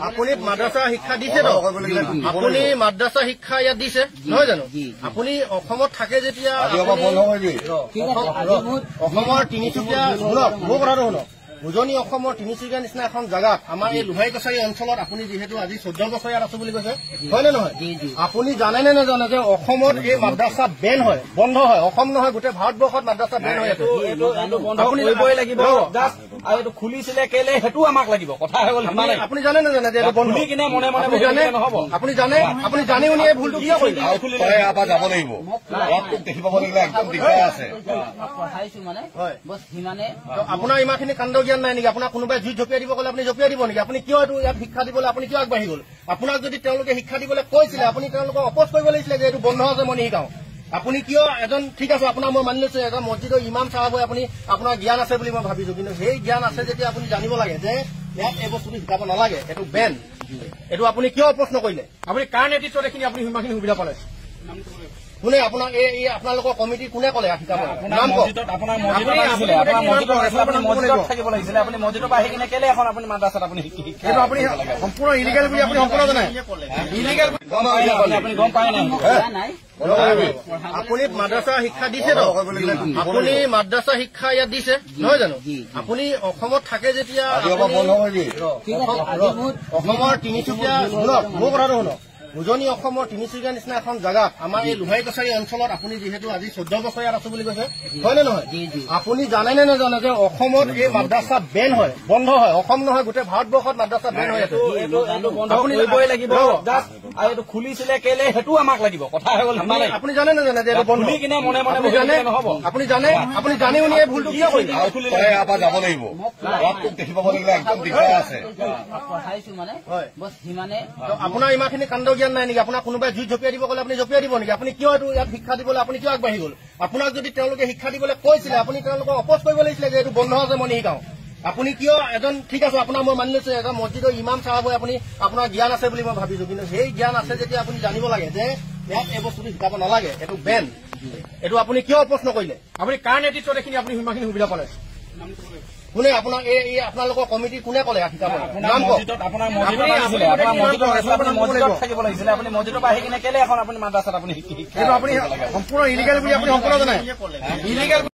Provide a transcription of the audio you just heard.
আপুনি মাদ্ৰাছা শিক্ষা দিছে তো আপুনি মাদ্ৰাছা শিক্ষা ইয়াত দিছে নহয় জানো আপুনি অসমত থাকে যেতিয়া অসমৰ তিনিচুকীয়া শুনক মোৰ কথাটো শুনক উজনি অসমৰ তিনিচুকীয়া নিচিনা এখন জাগাত আমাৰ এই লোহাই কছাৰী অঞ্চলত আপুনি যিহেতু আজি 14 বছৰ ইয়াত আছো বুলি কৈছে হয় নে নহয় আপুনি জানে নে নাজানে যে অসমত এই মাদ্ৰাছা বেন হয় বন্ধ হয় অসম নহয় গোটেই ভাৰতবৰ্ষত মাদ্ৰাছা বেন হয় আপুনি কৰিবই লাগিব জাষ্ট আৰু এইটো খুলিছিলে কেলে হেতু আমাক লাগিব কথা হৈ গ'ল আপুনি জানে নে জানে যে এইটো বন্ধ কিনে মনে মনে জানে নহব আপুনি জানে উনি এই ভুলটো কিয় কৰিলে আপা যাব লাগিব দেখি পাব লাগিলে একদম দিগদাৰ আছে পঢ়াইছো মানে বস সিমানে আপোনাৰ ইমানখিনি কাণ্ড জ্ঞান নাই নেকি আপোনাক কোনোবাই জুই জপিয়াই দিব ক'লে আপুনি জপিয়াই দিব নেকি আপুনি কিয় এইটো ইয়াত শিক্ষা দিবলৈ আপুনি কিয় আগবাঢ়ি গ'ল আপোনাক যদি তেওঁলোকে শিক্ষা দিবলৈ কৈছিলে আপুনি তেওঁলোকক অপোজ কৰিব লাগিছিলে যে এইটো বন্ধ আছে মই নিশিকাওঁ আপুনি কিয় এজন ঠিক আছে আপোনাৰ মই মানি লৈছো এজন মছজিদৰ ইমাম চাহাব হৈ আপুনি আপোনাৰ জ্ঞান আছে বুলি মই ভাবিছো কিন্তু সেই জ্ঞান আছে যেতিয়া আপুনি জানিব লাগে যে ইয়াত এই বস্তুটো শিকাব নালাগে এইটো বেন এইটো আপুনি কিয় প্ৰশ্ন কৰিলে আপুনি কাৰ নেতৃত্বত এইখিনি আপুনি সিমানখিনি সুবিধা পালে কোনে আপোনাক এই আপোনালোকৰ কমিটি কোনে ক'লে শিকাব নাম থাকিব লাগিছিলে আপুনি মছজিদৰ পৰা আহি কিনে কেলে এখন আপুনি মাদ্ৰাছাত আপুনি সেইটো আপুনি সম্পূৰ্ণ ইলিগেল বুলি আপুনি সম্পূৰ্ণ জানে ইলিগেল আপুনি গম পায় নাই আপুনি মাদ্ৰাছা শিক্ষা দিছে তো আপুনি মাদ্ৰাছা শিক্ষা ইয়াত দিছে নহয় জানো আপুনি অসমত থাকে যেতিয়া অসমৰ তিনিচুকীয়া শুনক মোৰ কথাটো শুনক উজনি অসমৰ তিনিচুকীয়া নিচিনা এখন জাগাত আমাৰ এই লোহাই কছাৰী অঞ্চলত আপুনি যিহেতু আজি 14 বছৰ ইয়াত আছো বুলি কৈছে হয় নে নহয় আপুনি জানে নে নাজানে যে অসমত এই মাদ্ৰাছা বেন হয় বন্ধ হয় অসম নহয় গোটেই ভাৰতবৰ্ষত মাদ্ৰাছা বেন হয় আপুনি কৰিবই লাগিব জাষ্ট আৰু এইটো খুলিছিলে কেলে হেতু আমাক লাগিব কথা হৈ গ'ল আপুনি জানে নে জানে যে এইটো বন্ধ কিনে মনে মনে নহব আপুনি জানে উনি এই ভুলটো কিয় কৰিলে আপা যাব লাগিব দেখি পাব লাগিলে একদম দিগদাৰ আছে পঢ়াইছো মানে বস সিমানে আপোনাৰ ইমানখিনি কাণ্ড জ্ঞান নাই নেকি আপোনাক কোনোবাই জুই জপিয়াই দিব ক'লে আপুনি জপিয়াই দিব নেকি আপুনি কিয় এইটো ইয়াত শিক্ষা দিবলৈ আপুনি কিয় আগবাঢ়ি গ'ল আপোনাক যদি তেওঁলোকে শিক্ষা দিবলৈ কৈছিলে আপুনি তেওঁলোকক অপোজ কৰিব লাগিছিলে যে এইটো বন্ধ আছে মই নিশিকাওঁ আপুনি কিয় এজন ঠিক আছে আপোনাৰ মই মানি লৈছো এজন মছজিদৰ ইমাম চাহাব হৈ আপুনি আপোনাৰ জ্ঞান আছে বুলি মই ভাবিছো কিন্তু সেই জ্ঞান আছে যেতিয়া আপুনি জানিব লাগে যে ইয়াত এই বস্তুটো শিকাব নালাগে এইটো বেন এইটো আপুনি কিয় প্ৰশ্ন কৰিলে আপুনি কাৰ নেতৃত্বত এইখিনি আপুনি সিমানখিনি সুবিধা পালে কোনে আপোনাক এই আপোনালোকৰ কমিটি কোনে ক'লে শিকাব নাম থাকিব লাগিছিলে আপুনি মছজিদৰ পৰা আহি কিনে কেলে এখন আপুনি মাদ্ৰাছাত আপুনি সেইটো আপুনি সম্পূৰ্ণ ইলিগেল বুলি আপুনি সম্পূৰ্ণ জানে ইলিগেল